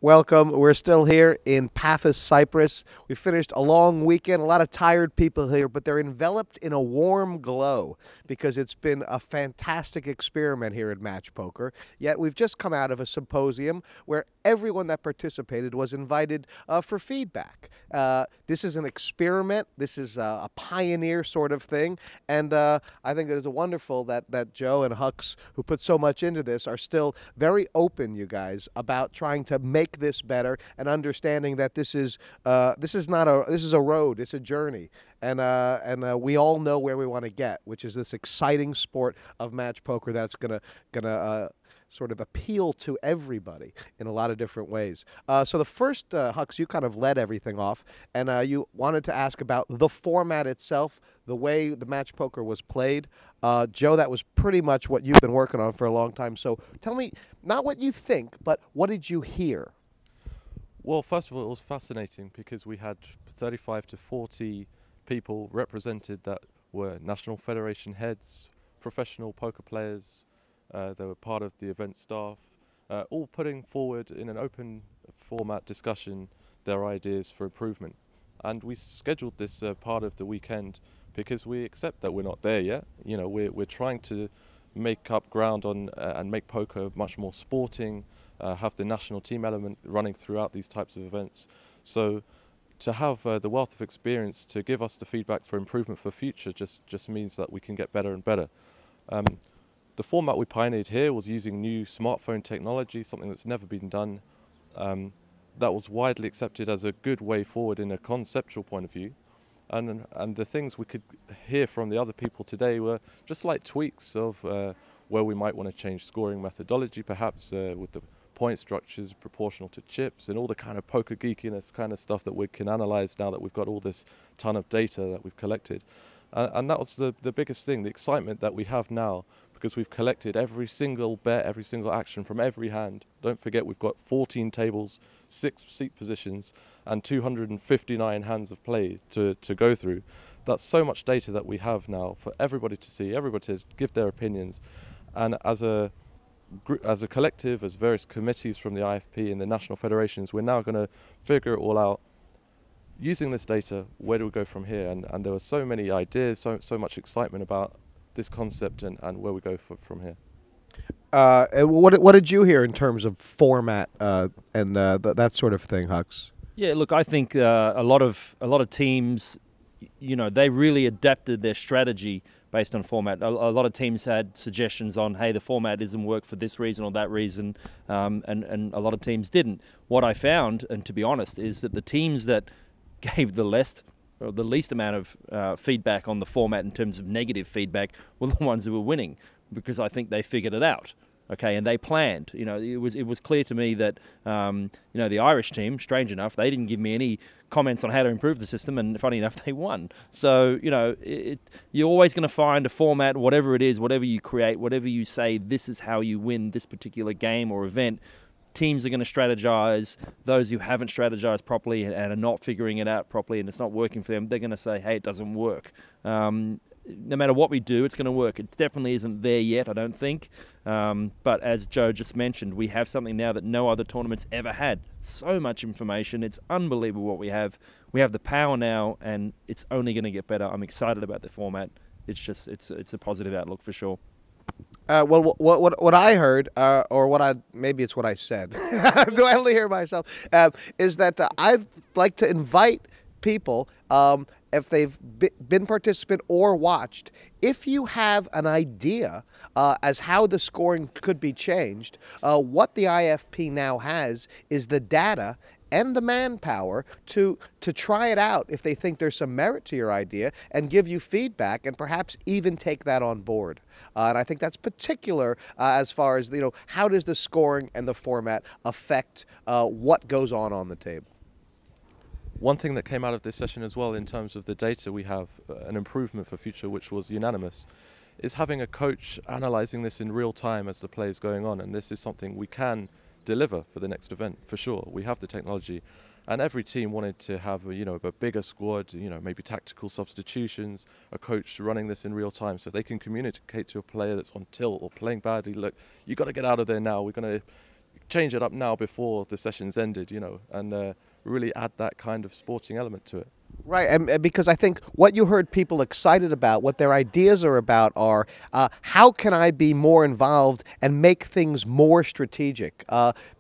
Welcome. We're still here in Paphos, Cyprus. We finished a long weekend, a lot of tired people here, but they're enveloped in a warm glow because it's been a fantastic experiment here at Match Poker. Yet we've just come out of a symposium where everyone that participated was invited for feedback. This is an experiment. This is a pioneer sort of thing. And I think it's wonderful that Joe and Hux, who put so much into this, are still very open, you guys, about trying to make this better and understanding that this is a road, it's a journey, and we all know where we want to get, which is this exciting sport of match poker that's gonna sort of appeal to everybody in a lot of different ways. So the first, Hux, you kind of led everything off, and you wanted to ask about the format itself, the way the match poker was played. Joe, that was pretty much what you've been working on for a long time. So tell me, not what you think, but what did you hear? Well, first of all, it was fascinating because we had 35 to 40 people represented that were National Federation heads, professional poker players, they were part of the event staff, all putting forward in an open format discussion their ideas for improvement. And we scheduled this part of the weekend because we accept that we're not there yet. You know, we're trying to make up ground on and make poker much more sporting, have the national team element running throughout these types of events. So to have the wealth of experience to give us the feedback for improvement for future just means that we can get better and better. The format we pioneered here was using new smartphone technology, something that's never been done. That was widely accepted as a good way forward in a conceptual point of view. And the things we could hear from the other people today were just like tweaks of where we might want to change scoring methodology, perhaps with the point structures proportional to chips and all the kind of poker geekiness kind of stuff that we can analyze now that we've got all this ton of data that we've collected. And that was the biggest thing, the excitement that we have now, because we've collected every single bet, every single action from every hand. Don't forget, we've got 14 tables, 6 seat positions, and 259 hands of play to go through. That's so much data that we have now for everybody to see, everybody to give their opinions. And as a collective, as various committees from the IFP and the national federations, we're now going to figure it all out. Using this data, where do we go from here? And there were so many ideas, so much excitement about this concept and where we go from here. What did you hear in terms of format and that sort of thing, Hux? Yeah, look, I think a lot of teams, you know, they really adapted their strategy based on format. A lot of teams had suggestions on, hey, the format doesn't work for this reason or that reason, and a lot of teams didn't. What I found, and to be honest, is that the teams that gave the least amount of feedback on the format in terms of negative feedback were the ones who were winning, because I think they figured it out. Okay, and they planned. You know, it was clear to me that you know, the Irish team, strange enough, they didn't give me any comments on how to improve the system, and funny enough, they won. So you know, you're always going to find a format, whatever it is, whatever you create, whatever you say, this is how you win this particular game or event. Teams are going to strategize. Those who haven't strategized properly and are not figuring it out properly and it's not working for them, they're going to say, hey, it doesn't work. No matter what we do, it's going to work. It definitely isn't there yet, I don't think. But as Joe just mentioned, we have something now that no other tournaments ever had. So much information. It's unbelievable what we have. We have the power now, and it's only going to get better. I'm excited about the format. It's a positive outlook for sure. Well, what I heard, or maybe it's what I said. Do I only hear myself? Is that I'd like to invite people, if they've been participant or watched, if you have an idea as how the scoring could be changed, what the IFP now has is the data and the manpower to try it out if they think there's some merit to your idea and give you feedback and perhaps even take that on board. And I think that's particular as far as, you know, how does the scoring and the format affect what goes on the table? One thing that came out of this session as well, in terms of the data we have, an improvement for future, which was unanimous, is having a coach analysing this in real time as the play is going on. And this is something we can deliver for the next event, for sure. We have the technology. And every team wanted to have a bigger squad, maybe tactical substitutions, a coach running this in real time so they can communicate to a player that's on tilt or playing badly, look, you got to get out of there now. We're going to change it up now before the session's ended, you know, and really add that kind of sporting element to it. Right, and because I think what you heard people excited about, what their ideas are about, are how can I be more involved and make things more strategic?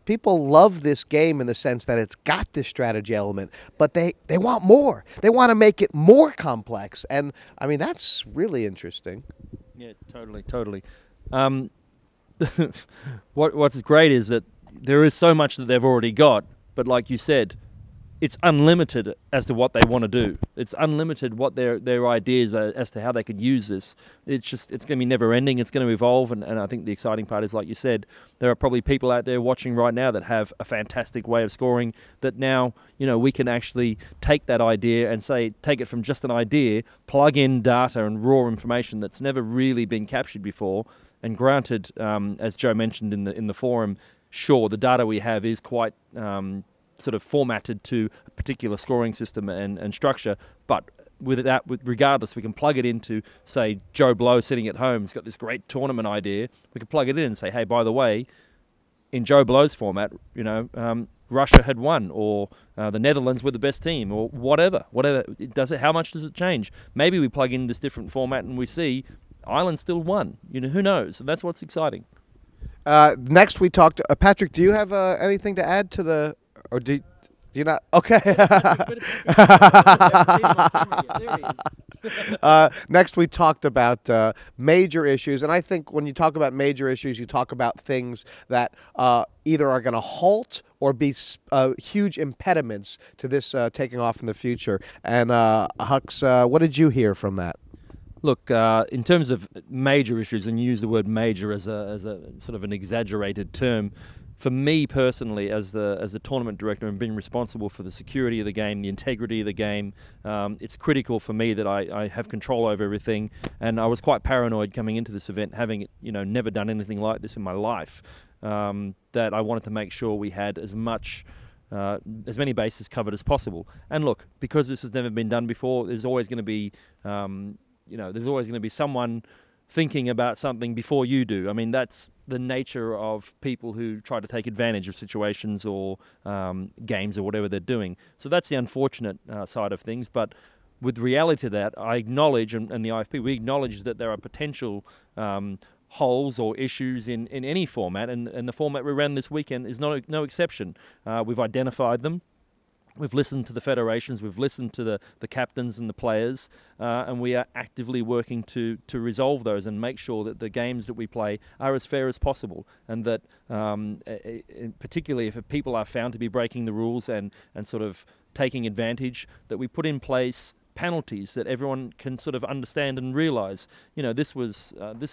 People love this game in the sense that it's got this strategy element, but they want more. They want to make it more complex, and I mean that's really interesting. Yeah, totally. What's great is that there is so much that they've already got, but like you said, it's unlimited as to what they want to do. It's unlimited what their ideas are as to how they could use this. It's going to be never ending. It's going to evolve, and I think the exciting part is, like you said, there are probably people out there watching right now that have a fantastic way of scoring that now, you know, we can actually take that idea and take it from just an idea, plug in data and raw information that's never really been captured before. And granted, as Joe mentioned in the forum, sure, the data we have is quite sort of formatted to a particular scoring system and structure, but regardless, we can plug it into, say, Joe Blow sitting at home. He's got this great tournament idea. We can plug it in and say, hey, by the way, in Joe Blow's format, you know, Russia had won, or the Netherlands were the best team, or whatever. How much does it change? Maybe we plug in this different format and we see Ireland still won. You know, who knows? And that's what's exciting. Next, we talked. Patrick, do you have anything to add to the? Or do you not? Okay. Next, we talked about major issues. And I think when you talk about major issues, you talk about things that either are going to halt or be huge impediments to this taking off in the future. And Hux, what did you hear from that? Look, in terms of major issues, and you use the word major as a sort of an exaggerated term, for me personally, as the tournament director and being responsible for the security of the game, the integrity of the game, it's critical for me that I have control over everything. And I was quite paranoid coming into this event, having never done anything like this in my life, that I wanted to make sure we had as many bases covered as possible. And look, because this has never been done before, there's always going to be there's always going to be someone thinking about something before you do. I mean, that's the nature of people who try to take advantage of situations or games or whatever they're doing. So that's the unfortunate side of things. But with reality to that, I acknowledge, and the IFP, we acknowledge that there are potential holes or issues in any format, and the format we ran this weekend is no exception. We've identified them. We've listened to the federations, we've listened to the captains and the players, and we are actively working to resolve those and make sure that the games that we play are as fair as possible, and that particularly if people are found to be breaking the rules and sort of taking advantage, that we put in place penalties that everyone can sort of understand and realize. You know, this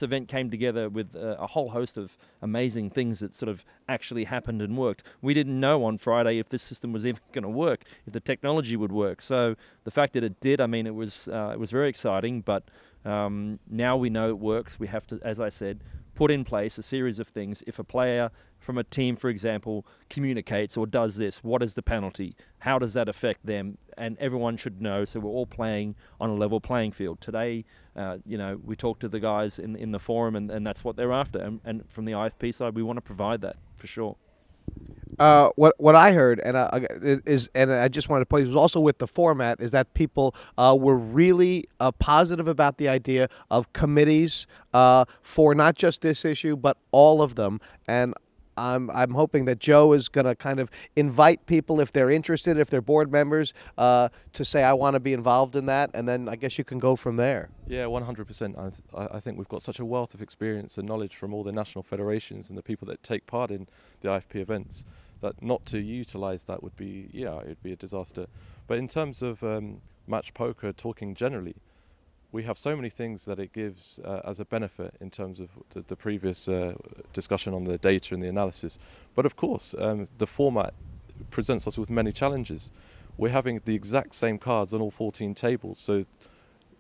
event came together with a whole host of amazing things that sort of actually happened and worked. We didn't know on Friday if this system was even going to work, if the technology would work. So the fact that it did, I mean, it was very exciting, but now we know it works. We have to, as I said, put in place a series of things. If a player from a team, for example, communicates or does this, what is the penalty? How does that affect them? And everyone should know, so we're all playing on a level playing field. Today, we talked to the guys in the forum, and that's what they're after. And from the IFP side, we want to provide that for sure. What I heard, and I just wanted to point, was also with the format, is that people were really positive about the idea of committees for not just this issue but all of them. And I'm hoping that Joe is going to kind of invite people, if they're interested, if they're board members, to say, I want to be involved in that, and then I guess you can go from there. Yeah, 100%. I think we've got such a wealth of experience and knowledge from all the national federations and the people that take part in the IFP events, that not to utilise that would be, it'd be a disaster. But in terms of match poker, talking generally, we have so many things that it gives as a benefit in terms of the previous discussion on the data and the analysis. But of course, the format presents us with many challenges. We're having the exact same cards on all 14 tables, so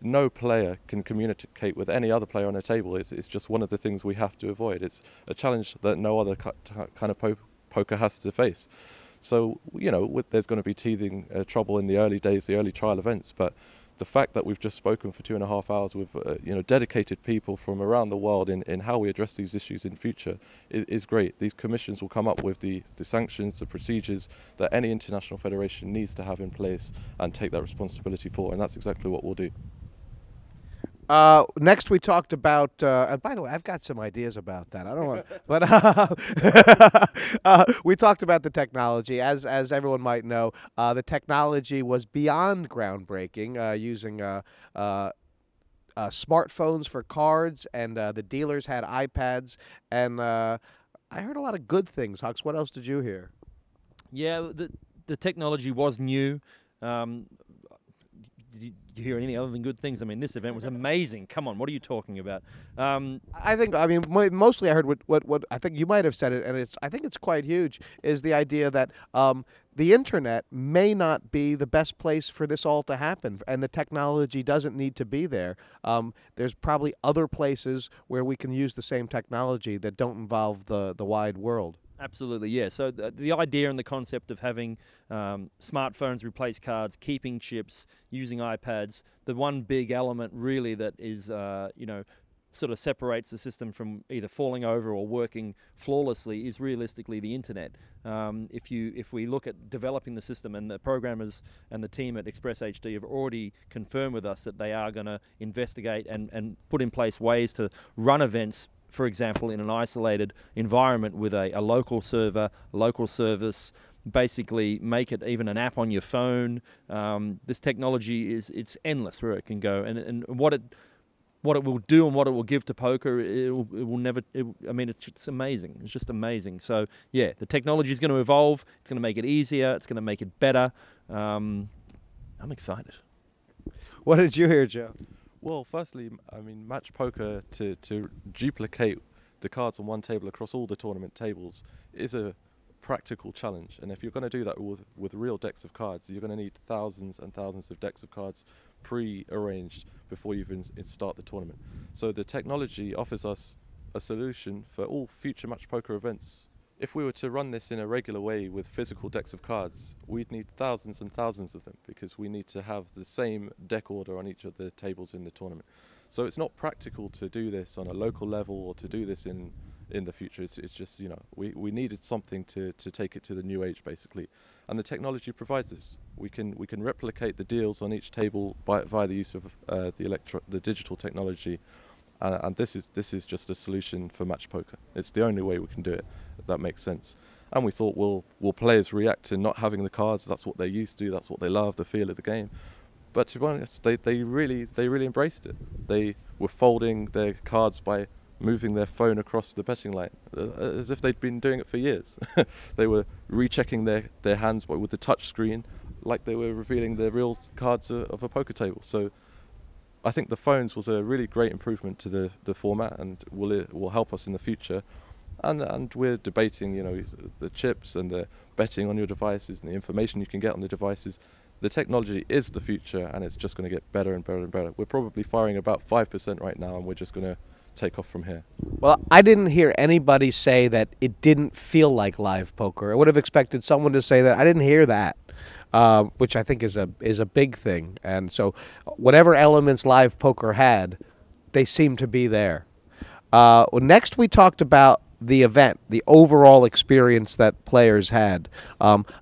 no player can communicate with any other player on a table. It's just one of the things we have to avoid. It's a challenge that no other kind of poker has to face. So, there's going to be teething trouble in the early days, the early trial events, but the fact that we've just spoken for 2.5 hours with dedicated people from around the world in how we address these issues in future is great. These commissions will come up with the sanctions, the procedures that any international federation needs to have in place and take that responsibility for, and that's exactly what we'll do. Next, we talked about, and by the way, I've got some ideas about that. I don't want, but we talked about the technology. As everyone might know, the technology was beyond groundbreaking, using smartphones for cards, and the dealers had iPads. And I heard a lot of good things. Hux, what else did you hear? Yeah, the technology was new. Did you hear anything other than good things? I mean, this event was amazing. Come on, what are you talking about? Mostly I heard what I think you might have said it, and I think it's quite huge, is the idea that the internet may not be the best place for this all to happen, and the technology doesn't need to be there. There's probably other places where we can use the same technology that don't involve the wide world. Absolutely, yeah. So the idea and the concept of having smartphones replace cards, keeping chips, using iPads, the one big element really that is, sort of separates the system from either falling over or working flawlessly is realistically the internet. If we look at developing the system, and the programmers and the team at Express HD have already confirmed with us that they are going to investigate and put in place ways to run events, for example, in an isolated environment with a local server, a local service, basically make it even an app on your phone. This technology it's endless where it can go, and what it will do and what it will give to poker, it's just amazing. It's just amazing. So yeah, the technology is going to evolve. It's going to make it easier. It's going to make it better. I'm excited. What did you hear, Joe? Well, firstly, I mean, match poker to duplicate the cards on one table across all the tournament tables is a practical challenge. And if you're going to do that with real decks of cards, you're going to need thousands and thousands of decks of cards pre-arranged before you even start the tournament. So the technology offers us a solution for all future match poker events. If we were to run this in a regular way with physical decks of cards, we'd need thousands and thousands of them, because we need to have the same deck order on each of the tables in the tournament. So it's not practical to do this on a local level or to do this in the future. It's just, we needed something to take it to the new age, basically. And the technology provides this. We can replicate the deals on each table via the use of the digital technology. And this is just a solution for match poker. It's the only way we can do it. That makes sense. And we thought, will players react to not having the cards? That's what they're used to. That's what they love, the feel of the game. But to be honest, they really embraced it. They were folding their cards by moving their phone across the betting line, as if they'd been doing it for years. They were rechecking their hands with the touch screen, like they were revealing the real cards of a poker table. So I think the phones was a really great improvement to the format, and will help us in the future. And we're debating, the chips and the betting on your devices and the information you can get on the devices. The technology is the future, and it's just going to get better and better and better. We're probably firing about 5% right now, and we're just going to take off from here. Well, I didn't hear anybody say that it didn't feel like live poker. I would have expected someone to say that. I didn't hear that, which I think is a big thing. And so whatever elements live poker had, they seem to be there. Next, we talked about the event, the overall experience that players had.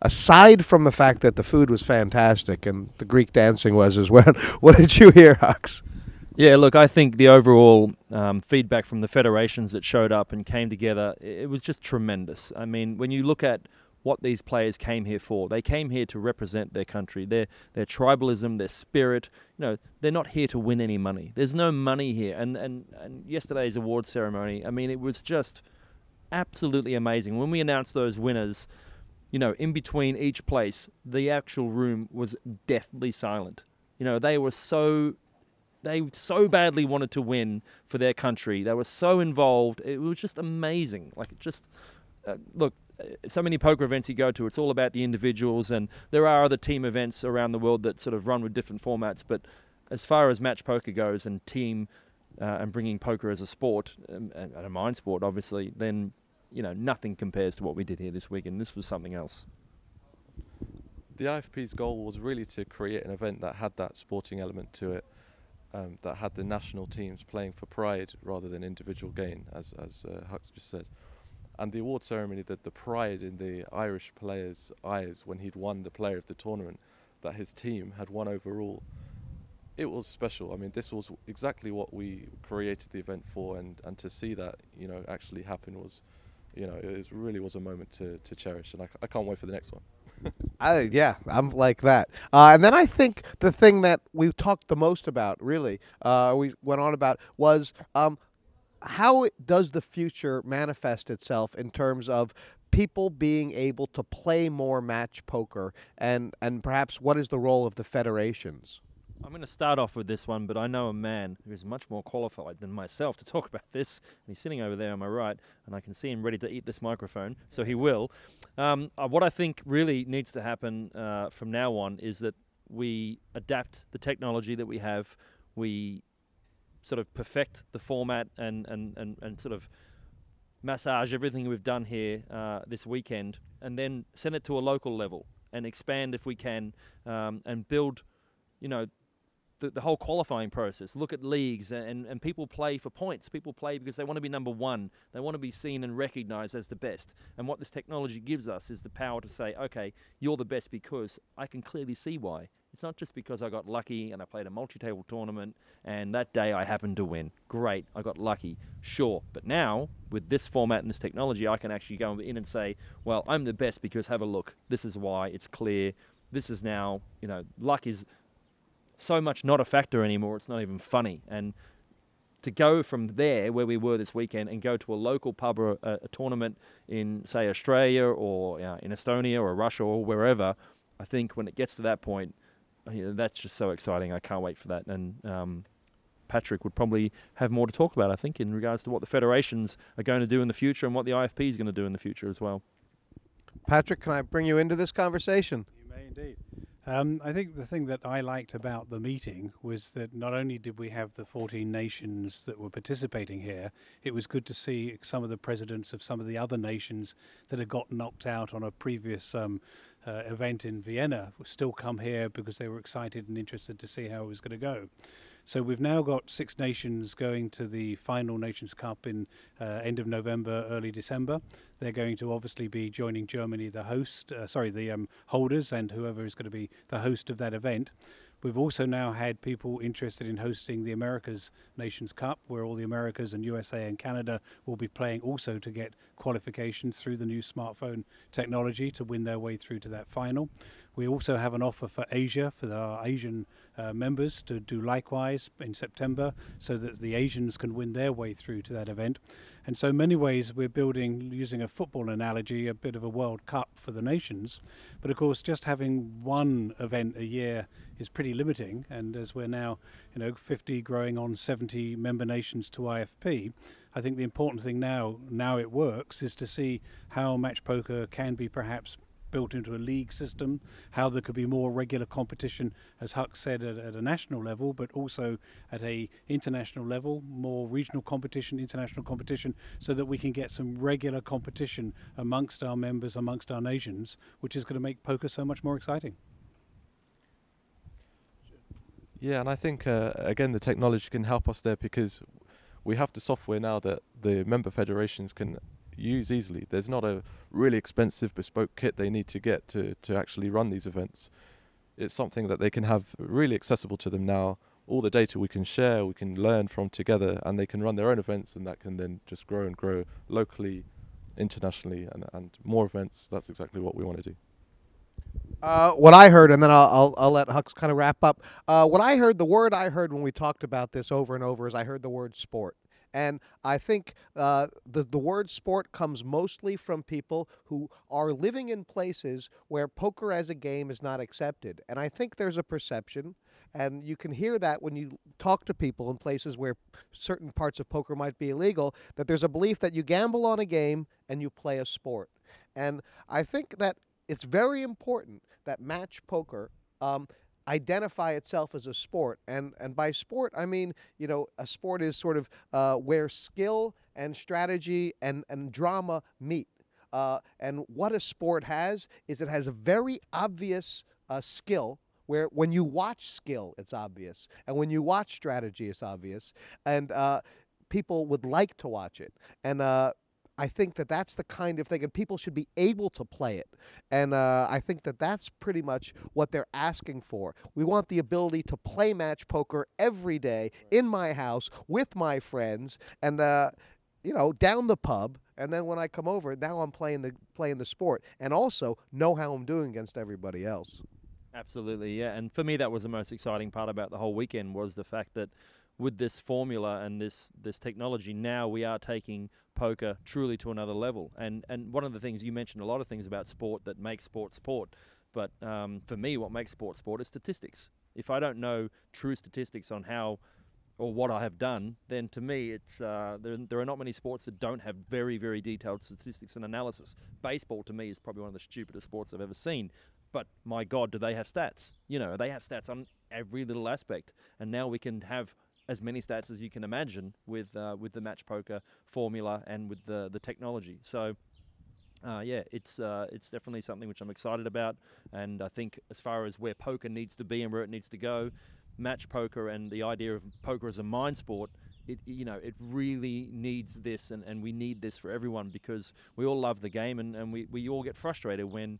Aside from the fact that the food was fantastic and the Greek dancing was as well, what did you hear, Hux? Yeah, look, I think the overall feedback from the federations that showed up and came together, it was just tremendous. I mean, when you look at what these players came here for, they came here to represent their country, their tribalism, their spirit. They're not here to win any money. There's no money here. And yesterday's awards ceremony, I mean, it was just absolutely amazing. When we announced those winners, in between each place, the actual room was deathly silent. They so badly wanted to win for their country. They were so involved. It was just amazing. Look, so many poker events you go to, it's all about the individuals, and there are other team events around the world that sort of run with different formats. But as far as match poker goes and team and bringing poker as a sport, and a mind sport, obviously, then nothing compares to what we did here this weekend. This was something else. The IFP's goal was really to create an event that had that sporting element to it, that had the national teams playing for pride rather than individual gain, as Hux just said. And the award ceremony, that the pride in the Irish player's eyes when he'd won the player of the tournament, that his team had won overall, it was special. I mean, this was exactly what we created the event for, and to see that, you know, actually happen was, you know, it really was a moment to cherish, and I can't wait for the next one. Yeah, I'm like that. And then I think the thing that we talked the most about, really, we went on about, was how does the future manifest itself in terms of people being able to play more match poker, and perhaps what is the role of the federations? I'm going to start off with this one, but I know a man who is much more qualified than myself to talk about this. And he's sitting over there on my right, and I can see him ready to eat this microphone, so he will. What I think really needs to happen from now on is that we adapt the technology that we have, we sort of perfect the format and sort of massage everything we've done here this weekend, and then send it to a local level and expand if we can, and build, you know, the whole qualifying process. Look at leagues, and people play for points. People play because they want to be number one. They want to be seen and recognized as the best. And what this technology gives us is the power to say, okay, you're the best because I can clearly see why. It's not just because I got lucky and I played a multi-table tournament and that day I happened to win. Great, I got lucky, sure. But now, with this format and this technology, I can actually go in and say, well, I'm the best because have a look. This is why, it's clear. This is now, you know, luck is so much not a factor anymore, it's not even funny. And to go from there, where we were this weekend, and go to a local pub or a tournament in, say, Australia or in Estonia or Russia or wherever, I think when it gets to that point, you know, that's just so exciting. I can't wait for that. And Patrick would probably have more to talk about, I think, in regards to what the federations are going to do in the future and what the IFP is going to do in the future as well. Patrick, can I bring you into this conversation? You may indeed. I think the thing that I liked about the meeting was that not only did we have the 14 nations that were participating here, it was good to see some of the presidents of some of the other nations that had got knocked out on a previous event in Vienna still come here because they were excited and interested to see how it was going to go. So we've now got 6 nations going to the final Nations Cup in end of November, early December. They're going to obviously be joining Germany, the host, the holders, and whoever is going to be the host of that event. We've also now had people interested in hosting the Americas Nations Cup, where all the Americas and USA and Canada will be playing also to get qualifications through the new smartphone technology to win their way through to that final. We also have an offer for Asia, for our Asian members to do likewise in September, so that the Asians can win their way through to that event. And so in many ways we're building, using a football analogy, a bit of a World Cup for the nations. But of course just having one event a year is pretty limiting, and as we're now 50 growing on 70 member nations to IFP, I think the important thing now it works, is to see how match poker can be perhaps built into a league system, how there could be more regular competition, as Huck said, at a national level, but also at a international level, more regional competition, international competition, so that we can get some regular competition amongst our members, amongst our nations, which is going to make poker so much more exciting. Yeah, and I think, again, the technology can help us there, because we have the software now that the member federations can use easily. There's not a really expensive bespoke kit they need to get to actually run these events. It's something that they can have really accessible to them now. All the data we can share, we can learn from together, and they can run their own events, and that can then just grow and grow locally, internationally, and more events. That's exactly what we want to do. What I heard, and then I'll let Hux kind of wrap up. The word I heard when we talked about this over and over, is I heard the word sport. And I think the word sport comes mostly from people who are living in places where poker as a game is not accepted. And I think there's a perception, and you can hear that when you talk to people in places where certain parts of poker might be illegal, that there's a belief that you gamble on a game and you play a sport. And I think that it's very important that match poker identify itself as a sport, and by sport I mean, a sport is sort of where skill and strategy and drama meet. And what a sport has is it has a very obvious skill, where when you watch skill, it's obvious, and when you watch strategy, it's obvious, and people would like to watch it. And I think that that's the kind of thing, and people should be able to play it. And I think that that's pretty much what they're asking for. We want the ability to play match poker every day in my house with my friends, and down the pub. And then when I come over, now I'm playing the sport, and also know how I'm doing against everybody else. Absolutely, yeah. And for me, that was the most exciting part about the whole weekend, was the fact that with this formula and this technology, now we are taking poker truly to another level. And one of the things, you mentioned a lot of things about sport that make sport sport, but for me, what makes sport sport is statistics. If I don't know true statistics on how or what I have done, then to me, it's there are not many sports that don't have very, very detailed statistics and analysis. Baseball, to me, is probably one of the stupidest sports I've ever seen. But my God, do they have stats? They have stats on every little aspect. And now we can have as many stats as you can imagine with the match poker formula and with the technology. So, it's definitely something which I'm excited about. And I think as far as where poker needs to be and where it needs to go, match poker and the idea of poker as a mind sport, it really needs this, and we need this for everyone, because we all love the game, and we all get frustrated when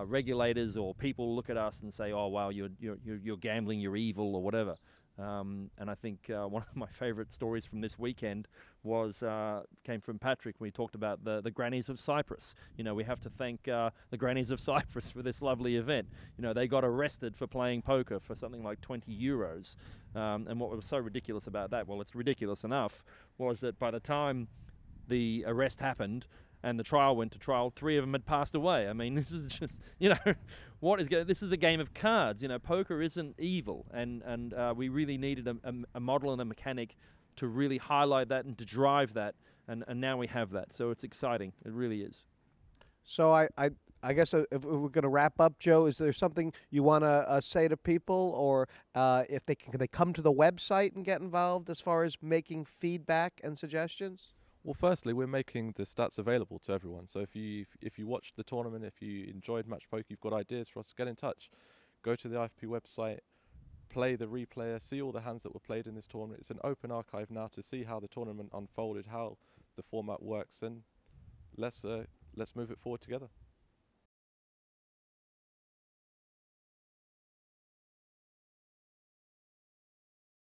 regulators or people look at us and say, "Oh, wow, you're gambling, you're evil," or whatever. And I think one of my favourite stories from this weekend came from Patrick. We talked about the grannies of Cyprus. We have to thank the grannies of Cyprus for this lovely event. They got arrested for playing poker for something like 20 euros. And what was so ridiculous about that, well, it's ridiculous enough, was that by the time the arrest happened and the trial went to trial, 3 of them had passed away. I mean, this is just, this is a game of cards. Poker isn't evil, and we really needed a model and a mechanic to really highlight that and to drive that, and now we have that. So it's exciting. It really is. So I guess if we're going to wrap up, Joe, is there something you want to say to people, or if can they come to the website and get involved as far as making feedback and suggestions? Well, firstly, we're making the stats available to everyone. So if you watched the tournament, if you enjoyed match poker, you've got ideas for us, get in touch. Go to the IFP website, play the replayer, see all the hands that were played in this tournament. It's an open archive now to see how the tournament unfolded, how the format works, and let's move it forward together.